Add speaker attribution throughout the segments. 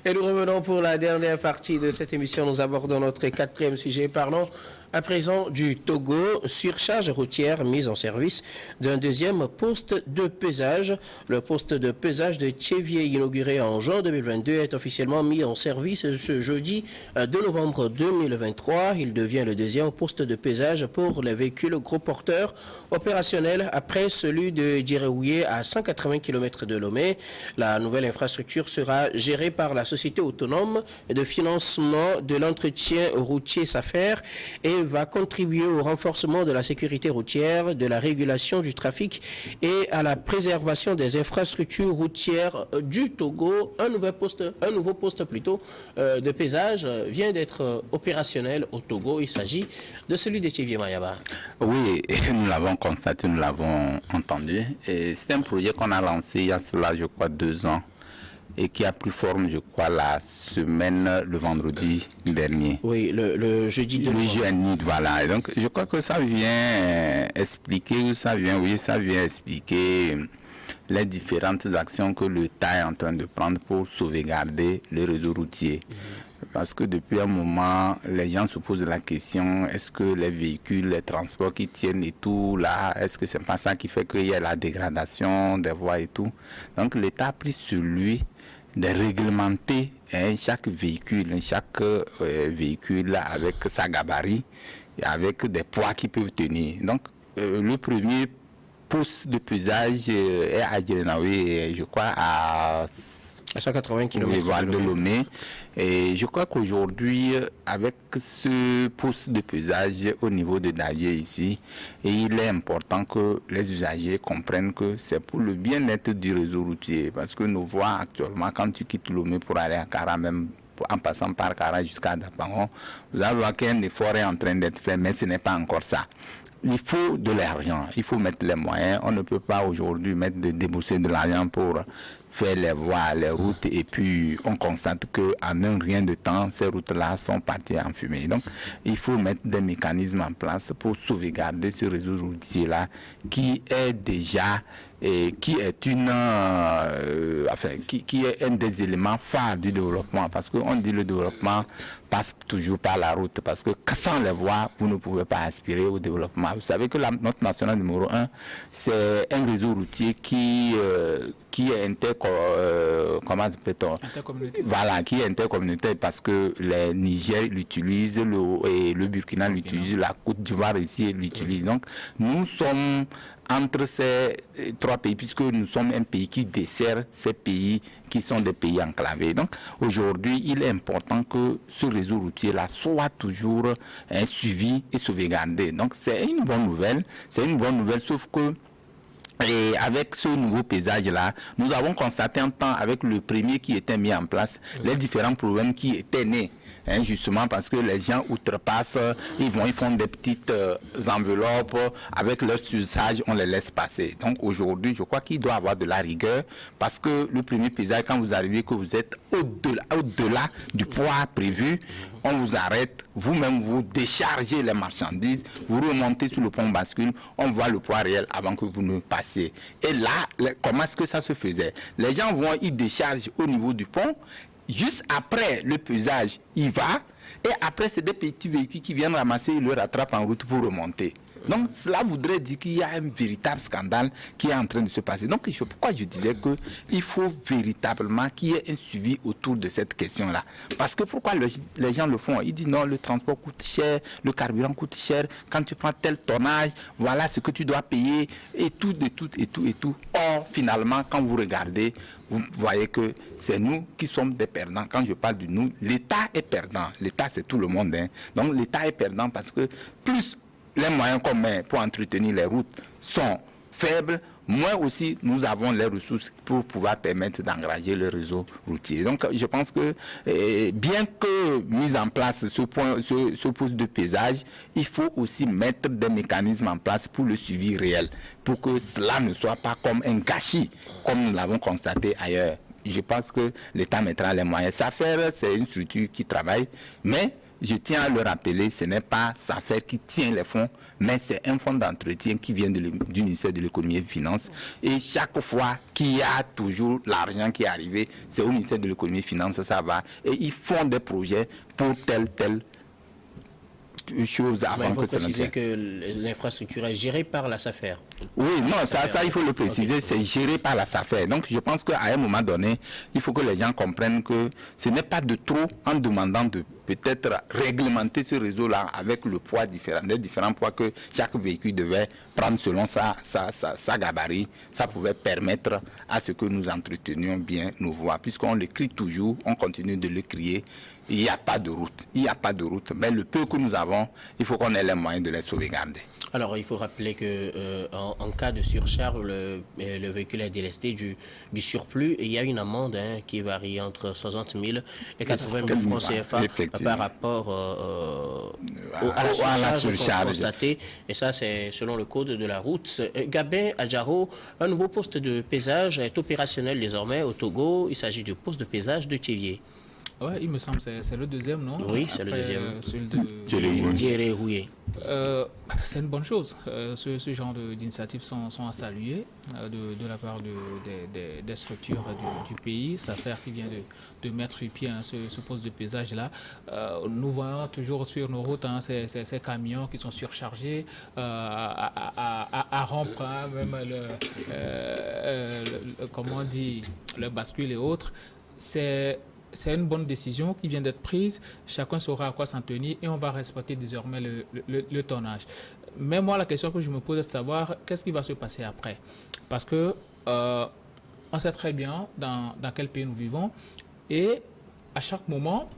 Speaker 1: Et nous revenons pour la dernière partie de cette émission. Nous abordons notre quatrième sujet. Parlons à présent du Togo, surcharge routière mise en service d'un deuxième poste de pesage. Le poste de pesage de Tchévier, inauguré en juin 2022, est officiellement mis en service ce jeudi 2 novembre 2023. Il devient le deuxième poste de pesage pour les véhicules gros porteurs opérationnels après celui de Djiréouye à 180 km de Lomé. La nouvelle infrastructure sera gérée par la Société autonome de financement de l'entretien routier SAFER et va contribuer au renforcement de la sécurité routière, de la régulation du trafic et à la préservation des infrastructures routières du Togo. Un nouveau poste de pesage vient d'être opérationnel au Togo. Il s'agit de celui de Tchévier Mayaba.
Speaker 2: Oui, nous l'avons constaté, nous l'avons entendu. Et c'est un projet qu'on a lancé il y a cela, je crois, 2 ans. Et qui a pris forme, je crois, le vendredi dernier.
Speaker 1: Oui, le jeudi de
Speaker 2: Le jeudi, voilà. Et donc, je crois que ça vient expliquer les différentes actions que l'État est en train de prendre pour sauvegarder le réseau routier. Parce que depuis un moment, les gens se posent la question, est-ce que les véhicules, les transports qui tiennent et tout, là, est-ce que c'est pas ça qui fait qu'il y a la dégradation des voies et tout? Donc, l'État a pris sur lui de réglementer chaque véhicule avec sa gabarit et avec des poids qui peuvent tenir. Donc, le premier poste de pesage est à Djirénaoué, je crois, à
Speaker 1: 180 km
Speaker 2: de Lomé. Et je crois qu'aujourd'hui, avec ce poste de pesage au niveau de Davier ici, et il est important que les usagers comprennent que c'est pour le bien-être du réseau routier. Parce que nous voyons actuellement, quand tu quittes Lomé pour aller à Kara, même en passant par Kara jusqu'à Dapangon, vous allez voir qu'un effort est en train d'être fait, mais ce n'est pas encore ça. Il faut de l'argent, il faut mettre les moyens. On ne peut pas aujourd'hui débourser de l'argent pour faire les voies, les routes, et puis on constate qu'en un rien de temps, ces routes-là sont parties en fumée. Donc, il faut mettre des mécanismes en place pour sauvegarder ce réseau routier-là qui est déjà qui est qui est un des éléments phares du développement, parce qu'on dit le développement passe toujours par la route, parce que sans les voies, vous ne pouvez pas aspirer au développement. Vous savez que la note nationale numéro 1, c'est un réseau routier qui est intercommunautaire, parce que les Niger l'utilisent, le Burkina l'utilise, la Côte d'Ivoire ici l'utilise. Donc, nous sommes entre ces 3 pays, puisque nous sommes un pays qui dessert ces pays qui sont des pays enclavés. Donc aujourd'hui, il est important que ce réseau routier-là soit toujours suivi et sauvegardé. Donc c'est une bonne nouvelle, sauf que et avec ce nouveau paysage-là, nous avons constaté un temps avec le premier qui était mis en place, les différents problèmes qui étaient nés. Justement parce que les gens outrepassent, ils font des petites enveloppes, avec leur usage, on les laisse passer. Donc aujourd'hui, je crois qu'il doit y avoir de la rigueur, parce que le premier paysage, quand vous arrivez, que vous êtes au-delà du poids prévu, on vous arrête, vous-même vous déchargez les marchandises, vous remontez sur le pont bascule, on voit le poids réel avant que vous ne passiez. Et là, comment est-ce que ça se faisait? Les gens ils déchargent au niveau du pont. Juste après le pesage, il va, et après c'est des petits véhicules qui viennent ramasser, ils le rattrapent en route pour remonter. Donc cela voudrait dire qu'il y a un véritable scandale qui est en train de se passer. Donc pourquoi je disais qu'il faut véritablement qu'il y ait un suivi autour de cette question-là. Parce que pourquoi les gens le font? Ils disent non, le transport coûte cher, le carburant coûte cher, quand tu prends tel tonnage, voilà ce que tu dois payer, et tout. Or, finalement, quand vous regardez, vous voyez que c'est nous qui sommes des perdants. Quand je parle de nous, l'État est perdant. L'État, c'est tout le monde. Donc l'État est perdant parce que plus les moyens qu'on met pour entretenir les routes sont faibles, moins aussi nous avons les ressources pour pouvoir permettre d'engager le réseau routier. Donc je pense que bien que mis en place ce poste de pesage, il faut aussi mettre des mécanismes en place pour le suivi réel, pour que cela ne soit pas comme un gâchis, comme nous l'avons constaté ailleurs. Je pense que l'État mettra les moyens. SAFER, c'est une structure qui travaille, mais je tiens à le rappeler, ce n'est pas SAFER qui tient les fonds, mais c'est un fonds d'entretien qui vient du ministère de l'économie et des finances. Et chaque fois qu'il y a toujours l'argent qui est arrivé, c'est au ministère de l'économie et des finances, ça va. Et ils font des projets pour telle chose avant
Speaker 1: il faut
Speaker 2: que ça ne
Speaker 1: préciser
Speaker 2: vienne.
Speaker 1: que l'infrastructure est gérée par la SAFER.
Speaker 2: Oui, non, ça il faut le préciser, c'est géré par la SAFER. Donc je pense qu'à un moment donné, il faut que les gens comprennent que ce n'est pas de trop en demandant de peut-être réglementer ce réseau-là avec le poids différent, les différents poids que chaque véhicule devait prendre selon sa gabarit. Ça pouvait permettre à ce que nous entretenions bien nos voies, puisqu'on le crie toujours, on continue de le crier. Il n'y a pas de route, mais le peu que nous avons, il faut qu'on ait les moyens de les sauvegarder.
Speaker 1: Alors, il faut rappeler que en cas de surcharge, le véhicule est délesté du surplus et il y a une amende qui varie entre 60 000 et 80 000 francs CFA par rapport à la surcharge constatée. Et ça, c'est selon le code de la route. Gabin Adjaro, un nouveau poste de pesage est opérationnel désormais au Togo. Il s'agit du poste de pesage de Tchévier.
Speaker 3: Ouais, il me semble que c'est le deuxième, non?
Speaker 1: Oui, c'est le deuxième.
Speaker 3: Celui de
Speaker 1: Djéré-Rouillé.
Speaker 3: C'est une bonne chose. Ce genre d'initiatives sont à saluer de la part des structures du pays. Ça fait qui vient de mettre sur pied ce poste de pesage-là. Nous voyons toujours sur nos routes ces camions qui sont surchargés à rompre même comment on dit, le bascule et autres. C'est une bonne décision qui vient d'être prise. Chacun saura à quoi s'en tenir et on va respecter désormais le tonnage. Mais moi, la question que je me pose est de savoir qu'est-ce qui va se passer après. Parce que on sait très bien dans quel pays nous vivons et à chaque moment,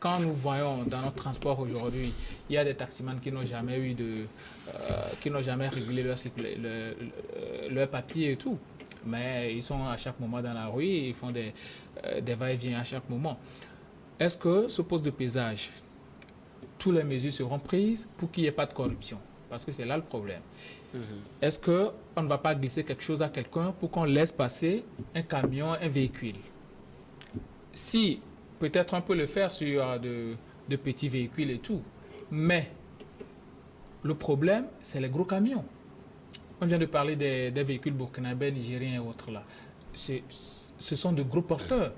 Speaker 3: quand nous voyons dans notre transport aujourd'hui, il y a des taximans qui n'ont jamais eu qui n'ont jamais régulé leur papier et tout. Mais ils sont à chaque moment dans la rue et ils font des va-et-vient à chaque moment. Est-ce que ce poste de pesage, toutes les mesures seront prises pour qu'il n'y ait pas de corruption? Parce que c'est là le problème. Est-ce qu'on ne va pas glisser quelque chose à quelqu'un pour qu'on laisse passer un camion, un véhicule? Si, peut-être on peut le faire sur de petits véhicules et tout. Mais le problème, c'est les gros camions. On vient de parler des véhicules burkinabés, nigériens et autres là. Ce sont de gros porteurs.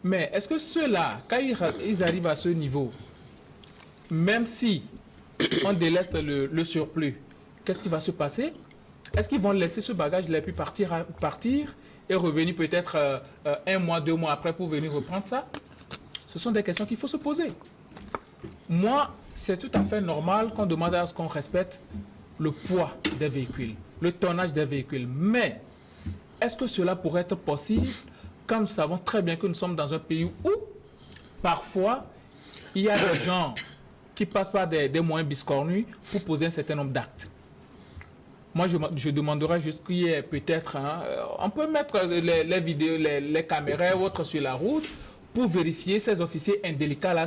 Speaker 3: Mais est-ce que ceux-là, quand ils arrivent à ce niveau, même si on déleste le surplus, qu'est-ce qui va se passer? Est-ce qu'ils vont laisser ce bagage-là puis partir et revenir peut-être 1 mois, 2 mois après pour venir reprendre ça? Ce sont des questions qu'il faut se poser. Moi, c'est tout à fait normal qu'on demande à ce qu'on respecte le poids des véhicules, le tonnage des véhicules. Mais est-ce que cela pourrait être possible quand nous savons très bien que nous sommes dans un pays où parfois il y a des gens qui passent par des moyens biscornus pour poser un certain nombre d'actes? Moi, je demanderais juste qu'il y ait peut-être, on peut mettre les vidéos, les caméras ou autres sur la route pour vérifier ces officiers indélicats là,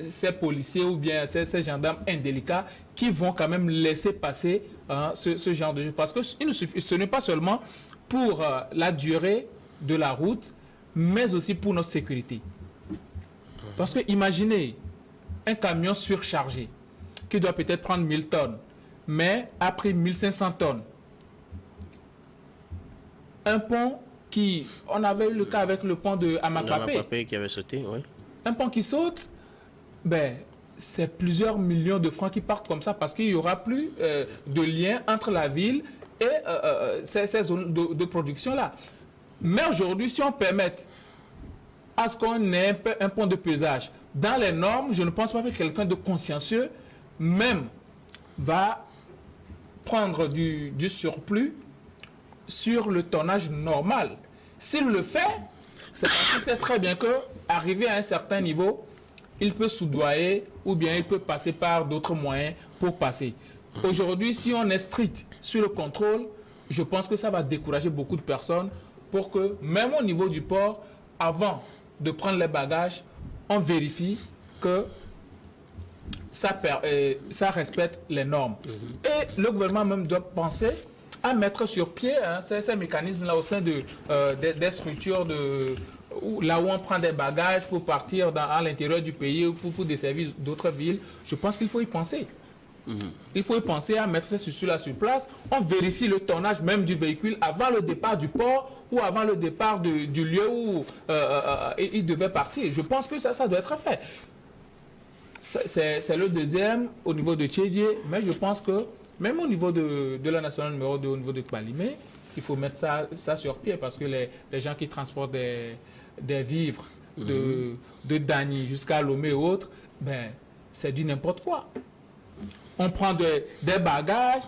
Speaker 3: ces policiers ou bien ces gendarmes indélicats qui vont quand même laisser passer ce genre de choses. Parce que ce n'est pas seulement pour la durée de la route, mais aussi pour notre sécurité. Parce que imaginez un camion surchargé qui doit peut-être prendre 1000 tonnes, mais a pris 1500 tonnes. Un pont on avait eu le cas avec le pont de Amakpapé
Speaker 1: qui avait sauté, oui. Un
Speaker 3: pont qui saute, c'est plusieurs millions de francs qui partent comme ça parce qu'il n'y aura plus de lien entre la ville et ces zones de production-là. Mais aujourd'hui, si on permet à ce qu'on ait un pont de pesage dans les normes, je ne pense pas que quelqu'un de consciencieux même va prendre du surplus sur le tonnage normal. S'il le fait, c'est parce qu'il sait très bien qu'arrivé à un certain niveau, il peut soudoyer ou bien il peut passer par d'autres moyens pour passer. Aujourd'hui, si on est strict sur le contrôle, je pense que ça va décourager beaucoup de personnes pour que, même au niveau du port, avant de prendre les bagages, on vérifie que ça respecte les normes. Et le gouvernement même doit penser à mettre sur pied ces mécanismes-là au sein des structures là où on prend des bagages pour partir à l'intérieur du pays ou pour desservir d'autres villes, je pense qu'il faut y penser. Il faut y penser à mettre ces structures-là sur place. On vérifie le tonnage même du véhicule avant le départ du port ou avant le départ du lieu où il devait partir. Je pense que ça doit être fait. C'est le deuxième au niveau de Tchédié, mais je pense que même au niveau de la nationale numéro 2, au niveau de Kbalimé, il faut mettre ça sur pied parce que les gens qui transportent des vivres de Dany jusqu'à Lomé ou autres, ben, c'est du n'importe quoi. On prend des bagages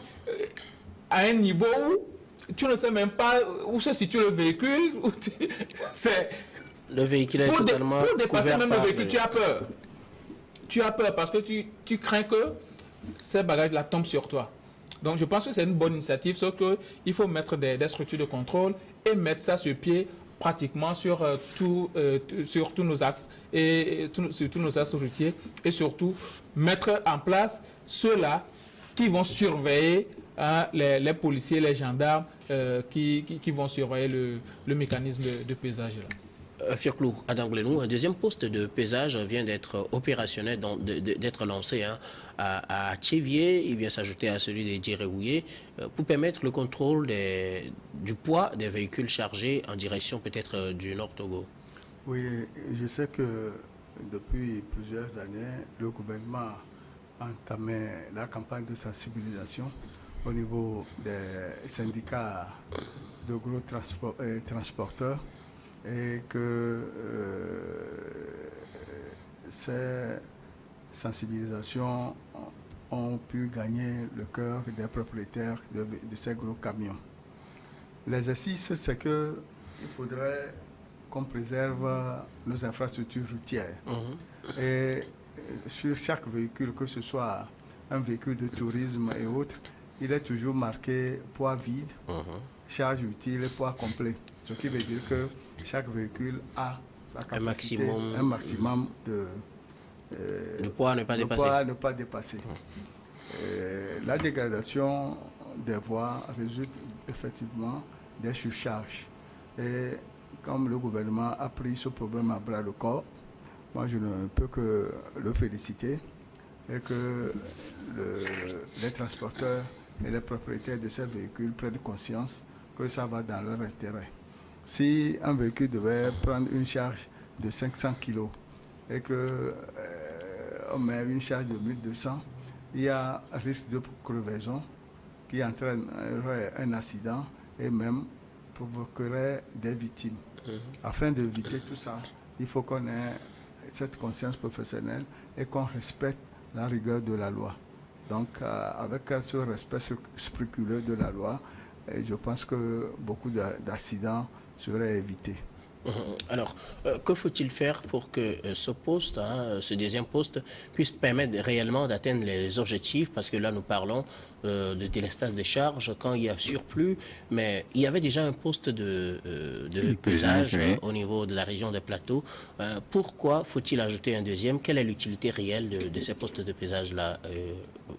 Speaker 3: à un niveau où tu ne sais même pas où se situe le véhicule.
Speaker 1: Le véhicule est totalement
Speaker 3: pour dépasser
Speaker 1: couvert
Speaker 3: même
Speaker 1: par
Speaker 3: le véhicule, tu as peur. Tu as peur parce que tu crains que ces bagages-là tombent sur toi. Donc je pense que c'est une bonne initiative, sauf qu'il faut mettre des structures de contrôle et mettre ça sur pied pratiquement sur tous nos axes et sur tous nos axes routiers et surtout mettre en place ceux-là qui vont surveiller les policiers, les gendarmes qui vont surveiller le mécanisme de pesage là.
Speaker 1: Firklou, à Danglenou, un deuxième poste de pesage vient d'être opérationnel, d'être lancé à Tchévié. Il vient s'ajouter à celui de Djereouye pour permettre le contrôle du poids des véhicules chargés en direction peut-être du Nord Togo.
Speaker 4: Oui, je sais que depuis plusieurs années, le gouvernement a entamé la campagne de sensibilisation au niveau des syndicats de gros transporteurs. Et que ces sensibilisations ont pu gagner le cœur des propriétaires de ces gros camions. L'exercice, c'est qu'il faudrait qu'on préserve nos infrastructures routières. Et sur chaque véhicule, que ce soit un véhicule de tourisme et autres, il est toujours marqué poids vide, charge utile et poids complet. Ce qui veut dire que chaque véhicule a sa capacité, un maximum de
Speaker 1: le poids à ne pas dépasser.
Speaker 4: La dégradation des voies résulte effectivement des surcharges. Et comme le gouvernement a pris ce problème à bras le corps, moi je ne peux que le féliciter et que les transporteurs et les propriétaires de ces véhicules prennent conscience que ça va dans leur intérêt. Si un véhicule devait prendre une charge de 500 kg et qu'on met une charge de 1200, il y a un risque de crevaison qui entraînerait un accident et même provoquerait des victimes. Afin d'éviter tout ça, il faut qu'on ait cette conscience professionnelle et qu'on respecte la rigueur de la loi. Donc, avec ce respect scrupuleux de la loi, je pense que beaucoup d'accidents seraient évités.
Speaker 1: Alors, que faut-il faire pour que ce poste, ce deuxième poste, puisse permettre réellement d'atteindre les objectifs? Parce que là, nous parlons de délestage des charges quand il y a surplus, mais il y avait déjà un poste de pesage au niveau de la région des plateaux. Pourquoi faut-il ajouter un deuxième? Quelle est l'utilité réelle de ces postes de pesage-là,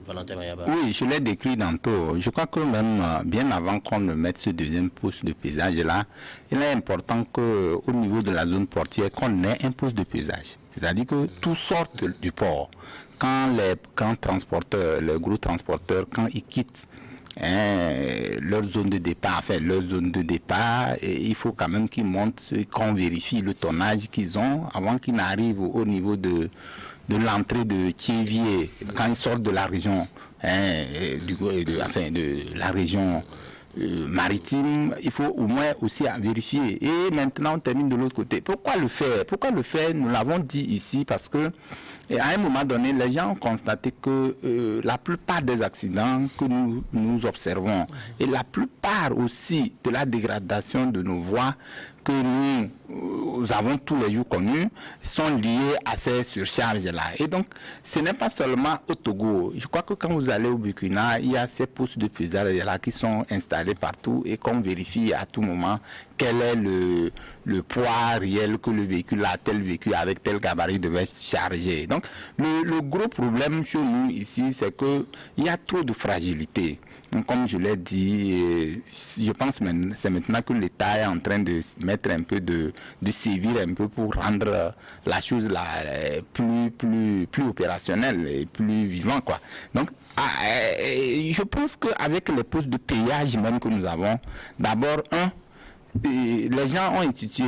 Speaker 1: Valentin Mayaba?
Speaker 2: Oui, je l'ai décrit tantôt. Je crois que même bien avant qu'on ne mette ce deuxième poste de pesage-là, il est important qu'au niveau de la zone portière, qu'on ait un poste de pesage. C'est-à-dire que tout sort du port. Quand les grands transporteurs, les gros transporteurs, quand ils quittent leur zone de départ, il faut quand même qu'ils montent, qu'on vérifie le tonnage qu'ils ont avant qu'ils n'arrivent au niveau de l'entrée de Tchévié, quand ils sortent de la région, de la région maritime, il faut au moins aussi vérifier. Et maintenant, on termine de l'autre côté. Pourquoi le faire? Nous l'avons dit ici parce que à un moment donné, les gens ont constaté que la plupart des accidents que nous observons et la plupart aussi de la dégradation de nos voies que nous avons tous les jours connus sont liés à ces surcharges-là. Et donc, ce n'est pas seulement au Togo. Je crois que quand vous allez au Burkina, il y a ces postes de pesage-là qui sont installés partout et qu'on vérifie à tout moment quel est le poids réel que le véhicule a, tel véhicule avec tel gabarit devait charger. Donc, le gros problème chez nous ici, c'est qu'il y a trop de fragilité. Donc, comme je l'ai dit, je pense que c'est maintenant que l'État est en train de mettre mettre un peu de sévir un peu pour rendre la chose plus opérationnelle et plus vivant, quoi. Donc, je pense qu'avec les postes de péage même que nous avons, d'abord, les gens ont institué,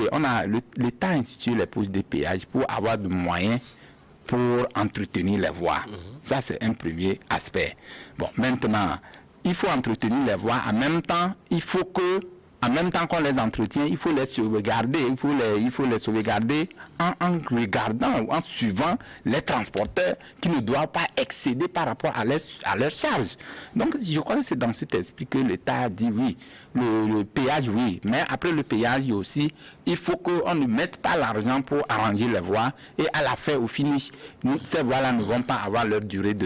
Speaker 2: l'État a institué les postes de péage pour avoir des moyens pour entretenir les voies. Ça, c'est un premier aspect. Bon, maintenant, il faut entretenir les voies. En même temps, en même temps qu'on les entretient, il faut les sauvegarder. Il faut les sauvegarder en regardant ou en suivant les transporteurs qui ne doivent pas excéder par rapport à leur charge. Donc, je crois que c'est dans cet esprit que l'État a dit oui. Le péage, oui. Mais après le péage aussi, il faut qu'on ne mette pas l'argent pour arranger les voies. Et à la fin, au finish, ces voies-là ne vont pas avoir leur durée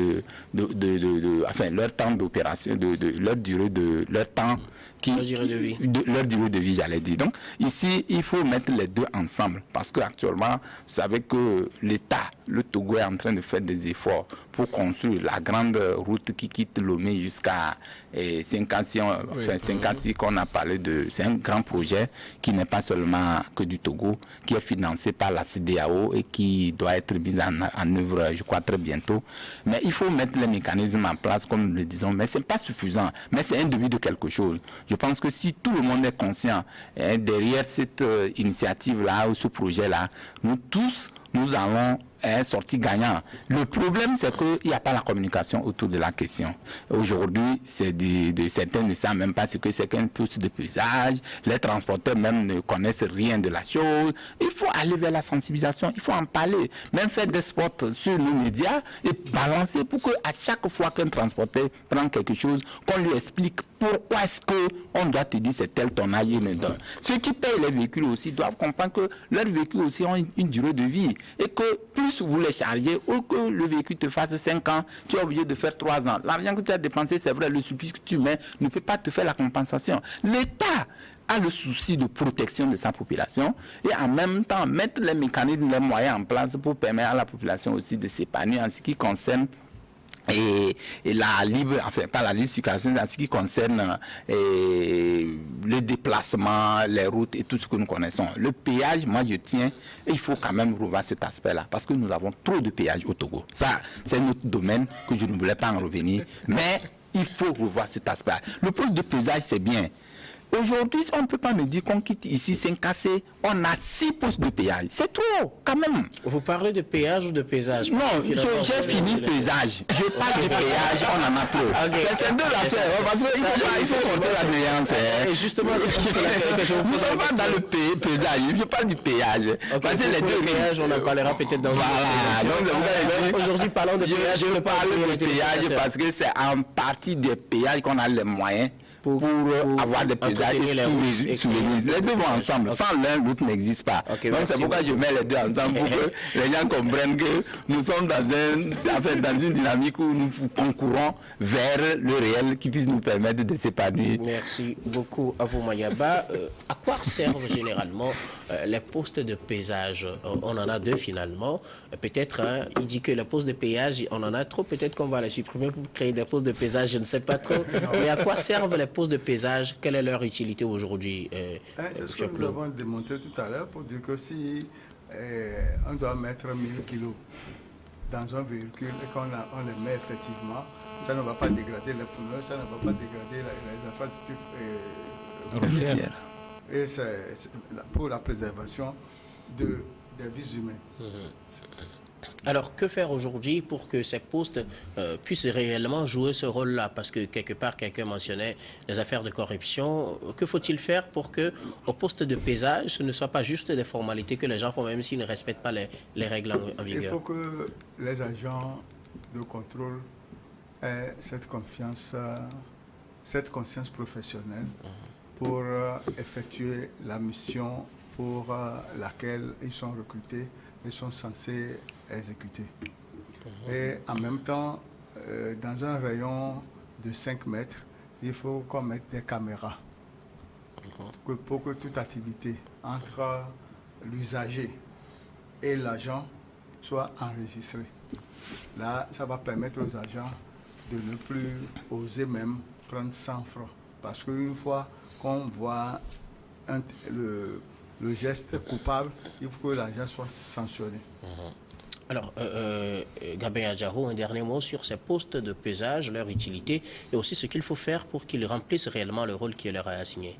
Speaker 2: leur temps d'opération, leur durée de leur temps. Leur durée de vie, j'allais dire. Donc, ici, il faut mettre les deux ensemble. Parce qu'actuellement, vous savez que l'État, le Togo est en train de faire des efforts pour construire la grande route qui quitte Lomé jusqu'à Saint-Cassi, qu'on a parlé de. C'est un grand projet qui n'est pas seulement que du Togo, qui est financé par la CEDEAO et qui doit être mis en œuvre, je crois, très bientôt. Mais il faut mettre les mécanismes en place, comme nous le disons. Mais ce n'est pas suffisant. Mais c'est un début de quelque chose. Je pense que si tout le monde est conscient derrière cette initiative-là ou ce projet-là, nous tous, nous allons sortir gagnants. Le problème, c'est qu'il n'y a pas la communication autour de la question. Aujourd'hui, certains ne savent même pas ce que c'est qu'un poste de pesage. Les transporteurs même ne connaissent rien de la chose. Il faut aller vers la sensibilisation. Il faut en parler. Même faire des spots sur les médias et balancer pour qu'à chaque fois qu'un transporteur prend quelque chose, qu'on lui explique pourquoi est-ce qu'on doit te dire c'est tel tonnage. Ceux qui payent les véhicules aussi doivent comprendre que leurs véhicules aussi ont une durée de vie et que plus vous les chargez ou que le véhicule te fasse 5 ans, tu es obligé de faire 3 ans. L'argent que tu as dépensé, c'est vrai, le supplice que tu mets ne peut pas te faire la compensation. L'État a le souci de protection de sa population et en même temps mettre les mécanismes, les moyens en place pour permettre à la population aussi de s'épanouir en ce qui concerne et la libre, enfin pas la libre circulation, en ce qui concerne le déplacement, les routes et tout ce que nous connaissons. Le péage, moi je tiens, et il faut quand même revoir cet aspect-là, parce que nous avons trop de péages au Togo. Ça, c'est notre domaine que je ne voulais pas en revenir, mais il faut revoir cet aspect-là. Le poste de pesage, c'est bien. Aujourd'hui, on ne peut pas me dire qu'on quitte ici Saint-Cassé, on a 6 postes de péage. C'est trop, quand même.
Speaker 1: Vous parlez de péage ou de pesage?
Speaker 2: Non, j'ai fini le pesage. Je parle de péage, on en a trop. Okay. C'est deux affaires, parce qu'il faut sortir la nuance.
Speaker 1: Et justement, c'est comme cela que je vous pose.
Speaker 2: Nous sommes pas dans le pesage, je parle du péage.
Speaker 1: Okay, parce que les deux péages, on en parlera peut-être dans
Speaker 2: donc,
Speaker 1: aujourd'hui, parlons de péage.
Speaker 2: Je parle de péage parce que c'est en partie des péages qu'on a les moyens pour avoir des péages sous les deux vont ensemble. Okay. Sans l'un, l'autre n'existe pas. Okay, donc c'est pourquoi je mets les deux ensemble pour que les gens comprennent que nous sommes dans une dynamique où nous concourons vers le réel qui puisse nous permettre de s'épanouir.
Speaker 1: Merci beaucoup à vous, Mayaba. À quoi servent généralement les postes de péage? On en a 2 finalement. Peut-être, il dit que les postes de péage, on en a trop. Peut-être qu'on va les supprimer pour créer des postes de péage, je ne sais pas trop. Mais à quoi servent les postes de pesage? Quelle est leur utilité aujourd'hui?
Speaker 4: C'est ce que nous avons démontré tout à l'heure pour dire que si on doit mettre 1000 kilos dans un véhicule et qu'on les met effectivement, ça ne va pas dégrader les pneus, ça ne va pas dégrader les infrastructures routières. Et c'est pour la préservation des vies humaines.
Speaker 1: Alors, que faire aujourd'hui pour que ces postes puissent réellement jouer ce rôle-là? Parce que quelque part, quelqu'un mentionnait les affaires de corruption. Que faut-il faire pour que, au poste de pesage, ce ne soit pas juste des formalités que les gens font, même s'ils ne respectent pas les règles en vigueur?
Speaker 4: Il faut que les agents de contrôle aient cette conscience professionnelle pour effectuer la mission pour laquelle ils sont recrutés et sont censés exécuter. Et en même temps, dans un rayon de 5 mètres, il faut qu'on mette des caméras pour que toute activité entre l'usager et l'agent soit enregistrée. Là, ça va permettre aux agents de ne plus oser même prendre 100 francs. Parce qu'une fois qu'on voit le le geste coupable, il faut que l'agent soit sanctionné.
Speaker 1: Alors, Gabin Adjaro, un dernier mot sur ces postes de pesage, leur utilité et aussi ce qu'il faut faire pour qu'ils remplissent réellement le rôle qui leur est assigné.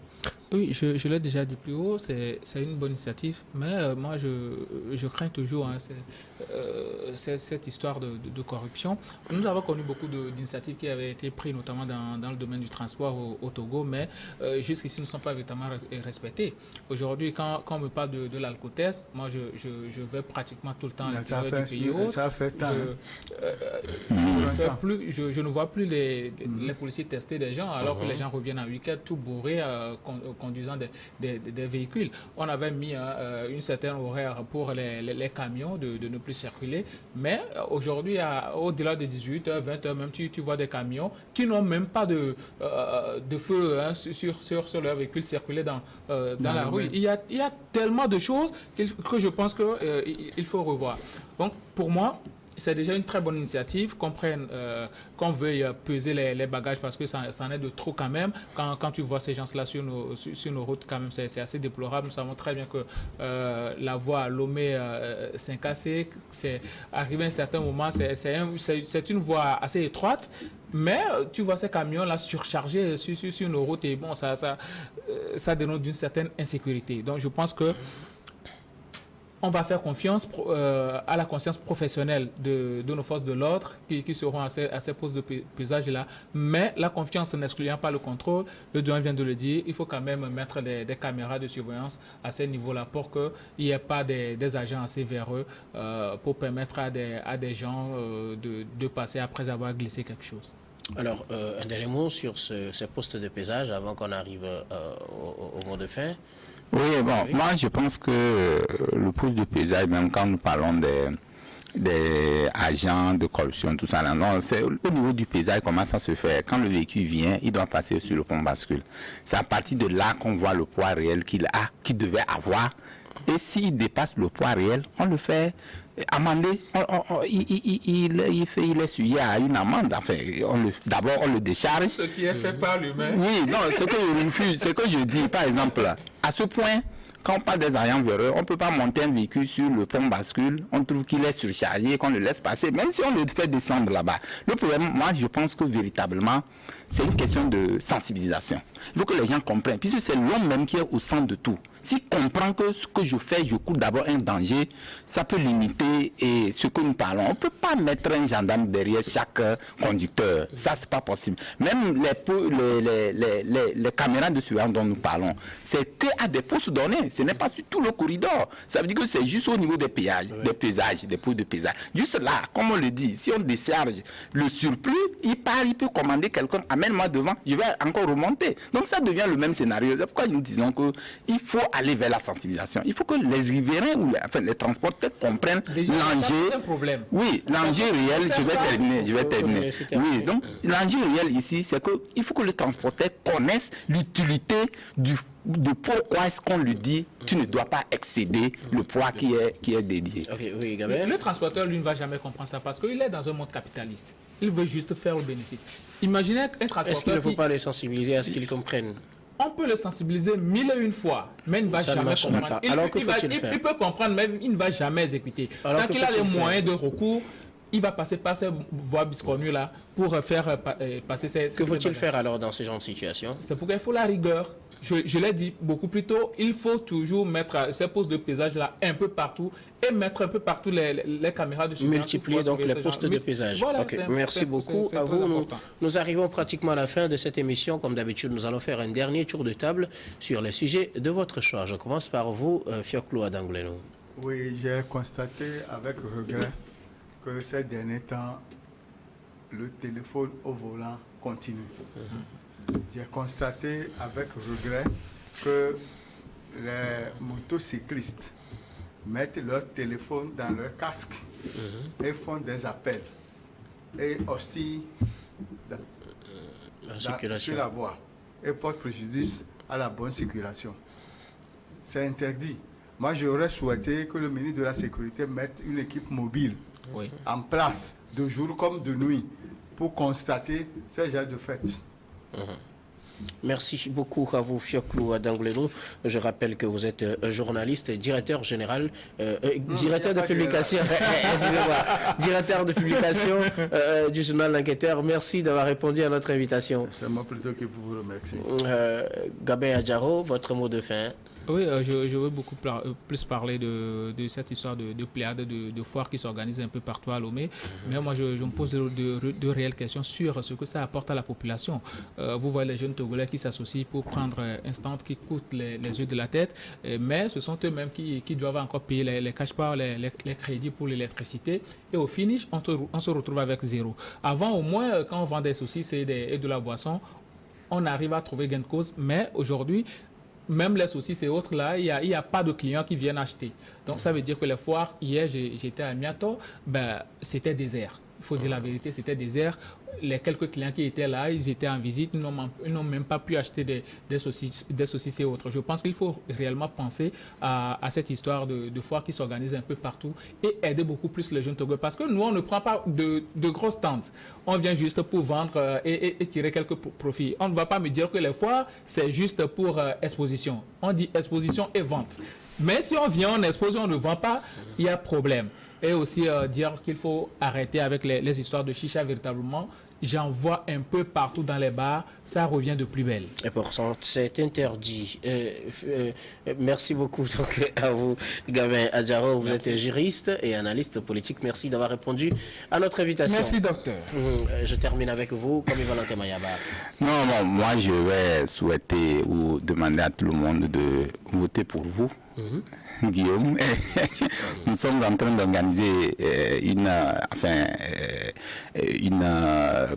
Speaker 3: Oui, je l'ai déjà dit plus haut, c'est une bonne initiative, mais moi je crains toujours cette histoire de corruption. Nous avons connu beaucoup d'initiatives qui avaient été prises, notamment dans le domaine du transport au Togo, mais jusqu'ici ne sont pas véritablement respectées. Aujourd'hui, quand on me parle de l'alcotest, moi je vais pratiquement tout le temps à l'intérieur du pays autre.
Speaker 4: Ça fait temps.
Speaker 3: Je ne vois plus les policiers tester des gens, alors que les gens reviennent en week-end tout bourrés, conduisant des véhicules. On avait mis une certaine horaire pour les camions de ne plus circuler, mais aujourd'hui, au-delà de 18h, 20h, même tu vois des camions qui n'ont même pas de feu sur leur véhicule circuler dans la rue. Il y a tellement de choses que je pense qu'il faut revoir. Donc, pour moi, c'est déjà une très bonne initiative qu'on veuille peser les bagages parce que ça en est de trop quand même. Quand tu vois ces gens-là sur nos routes, quand même, c'est assez déplorable. Nous savons très bien que la voie à Lomé-Saint-Cassé, c'est arrivé à un certain moment, c'est une voie assez étroite. Mais tu vois ces camions-là surchargés sur nos routes et bon, ça dénote d'une certaine insécurité. Donc je pense que on va faire confiance à la conscience professionnelle de nos forces de l'ordre qui seront à ces postes de pesage-là. Mais la confiance n'excluant pas le contrôle, le douane vient de le dire, il faut quand même mettre des caméras de surveillance à ces niveaux-là pour qu'il n'y ait pas des agents assez véreux pour permettre à des gens de passer après avoir glissé quelque chose.
Speaker 1: Alors, un dernier mot sur ces postes de pesage avant qu'on arrive au mot de fin.
Speaker 2: Oui, bon, moi je pense que le poste de pesage, même quand nous parlons des agents de corruption, tout ça, là, non, c'est au niveau du pesage, comment ça se fait. Quand le véhicule vient, il doit passer sur le pont bascule. C'est à partir de là qu'on voit le poids réel qu'il devait avoir. Et s'il dépasse le poids réel, on le fait amender. Il est sujet à une amende. Enfin, d'abord, on le décharge.
Speaker 3: Ce qui est fait par lui-même.
Speaker 2: Oui, non, ce que je dis, par exemple, à ce point, quand on parle des agents véreux, on ne peut pas monter un véhicule sur le pont bascule, on trouve qu'il est surchargé, qu'on le laisse passer, même si on le fait descendre là-bas. Le problème, moi, je pense que véritablement, c'est une question de sensibilisation. Il faut que les gens comprennent, puisque c'est l'homme même qui est au centre de tout. S'il comprend que ce que je fais, je cours d'abord un danger, ça peut limiter ce que nous parlons. On ne peut pas mettre un gendarme derrière chaque conducteur. Ça, c'est pas possible. Même les caméras de surveillance dont nous parlons, c'est qu'à des postes donnés. Ce n'est pas sur tout le corridor. Ça veut dire que c'est juste au niveau des péages, des pesages, des postes de pesage. Juste là, comme on le dit, si on décharge le surplus, il peut commander quelqu'un, amène-moi devant, je vais encore remonter. Donc ça devient le même scénario. C'est pourquoi nous disons qu'il faut aller vers la sensibilisation. Il faut que les riverains ou les transporteurs comprennent l'enjeu. Oui, l'enjeu réel, je vais terminer. Oui, donc l'enjeu réel ici, c'est qu'il faut que le transporteur connaisse l'utilité de pourquoi est-ce qu'on lui dit tu ne dois pas excéder le poids qui est dédié.
Speaker 1: Okay, oui, Gabriel.
Speaker 3: Le transporteur, lui, ne va jamais comprendre ça parce qu'il est dans un monde capitaliste. Il veut juste faire le bénéfice. Imaginez un transporteur.
Speaker 1: Est-ce qu'il ne faut pas les sensibiliser à ce qu'ils comprennent?
Speaker 3: On peut le sensibiliser 1001 fois, mais il ne va jamais comprendre. Il peut comprendre, mais il ne va jamais exécuter. Tant qu'il a les moyens de recours, il va passer par ces voies biscornues là pour faire passer ces...
Speaker 1: Que faut-il faire alors dans ce genre de situation?
Speaker 3: C'est pourquoi il faut la rigueur. Je l'ai dit beaucoup plus tôt, il faut toujours mettre ces postes de pesage là un peu partout et mettre un peu partout les caméras de surveillance.
Speaker 1: Multiplier donc les postes de pesage. Voilà, okay. Merci beaucoup à vous. Nous arrivons pratiquement à la fin de cette émission. Comme d'habitude, nous allons faire un dernier tour de table sur les sujets de votre choix. Je commence par vous, Fioclo Adangleno.
Speaker 4: Oui, j'ai constaté avec regret que ces derniers temps, le téléphone au volant continue. J'ai constaté avec regret que les motocyclistes mettent leur téléphone dans leur casque et font des appels et hostillent sur la voie et portent préjudice à la bonne circulation. C'est interdit. Moi, j'aurais souhaité que le ministre de la Sécurité mette une équipe mobile en place, de jour comme de nuit, pour constater ces genres de fêtes.
Speaker 1: Merci beaucoup à vous, Fioklou Adangoulenou. Je rappelle que vous êtes journaliste et directeur général, directeur de publication, excusez-moi, directeur de publication du journal L'Enquêteur. Merci d'avoir répondu à notre invitation.
Speaker 4: C'est moi plutôt qui vous remercie.
Speaker 1: Gabin Adjaro, votre mot de fin.
Speaker 3: Oui, je veux beaucoup plus parler de cette histoire de pléiade de foires qui s'organisent un peu partout à Lomé. Mais moi, je me pose de réelles questions sur ce que ça apporte à la population. Vous voyez les jeunes Togolais qui s'associent pour prendre un stand qui coûte les yeux de la tête. Mais ce sont eux-mêmes qui doivent encore payer les cash-power, les crédits pour l'électricité. Et au finish, on se retrouve avec zéro. Avant, au moins, quand on vend des saucisses et de la boisson, on arrive à trouver gain de cause. Mais aujourd'hui, même les saucisses et autres, là, il n'y a pas de clients qui viennent acheter. Donc, ça veut dire que les foires, hier, j'étais à Miato, c'était désert. Il faut dire la vérité, c'était désert. Les quelques clients qui étaient là, ils étaient en visite, ils n'ont même pas pu acheter des saucisses et autres. Je pense qu'il faut réellement penser à cette histoire de foires qui s'organise un peu partout et aider beaucoup plus les jeunes Togolais. Parce que nous, on ne prend pas de grosses tentes. On vient juste pour vendre et tirer quelques profits. On ne va pas me dire que les foires, c'est juste pour exposition. On dit exposition et vente. Mais si on vient en exposition, on ne vend pas, il y a problème. Et aussi dire qu'il faut arrêter avec les histoires de chicha véritablement. J'en vois un peu partout dans les bars, ça revient de plus belle.
Speaker 1: Et pourtant, c'est interdit. Merci beaucoup donc, à vous, Gabin Adjaro. Vous êtes juriste et analyste politique. Merci d'avoir répondu à notre invitation.
Speaker 3: Merci, docteur.
Speaker 1: Je termine avec vous, comme Valentin Mayaba.
Speaker 2: Non, moi je vais souhaiter ou demander à tout le monde de voter pour vous. Guillaume, nous sommes en train d'organiser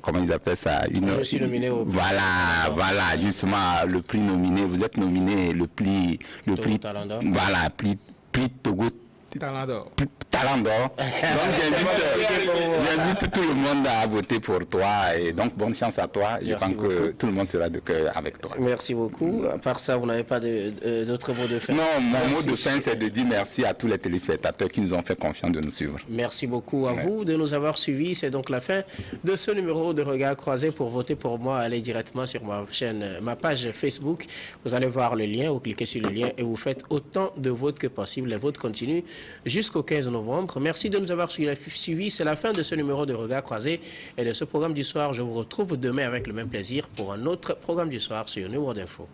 Speaker 2: comment ils appellent ça,
Speaker 1: je suis nominé au
Speaker 2: voilà, justement le prix nominé. Vous êtes nominé le prix
Speaker 1: Talent d'Or.
Speaker 2: Voilà, prix Togo Talent d'Or. Donc j'invite tout le monde à voter pour toi et donc bonne chance à toi. Je pense que tout le monde sera de cœur avec toi.
Speaker 1: Merci beaucoup. À part ça, vous n'avez pas d'autres mots de fin?
Speaker 2: Non, mon mot de fin, c'est de dire merci à tous les téléspectateurs qui nous ont fait confiance de nous suivre.
Speaker 1: Merci beaucoup à vous de nous avoir suivis. C'est donc la fin de ce numéro de Regard Croisé. Pour voter pour moi, allez directement sur ma page Facebook. Vous allez voir le lien, vous cliquez sur le lien et vous faites autant de votes que possible. Les votes continuent jusqu'au 15 novembre. Merci de nous avoir suivis. C'est la fin de ce numéro de Regard Croisé et de ce programme du soir. Je vous retrouve demain avec le même plaisir pour un autre programme du soir sur New World Info.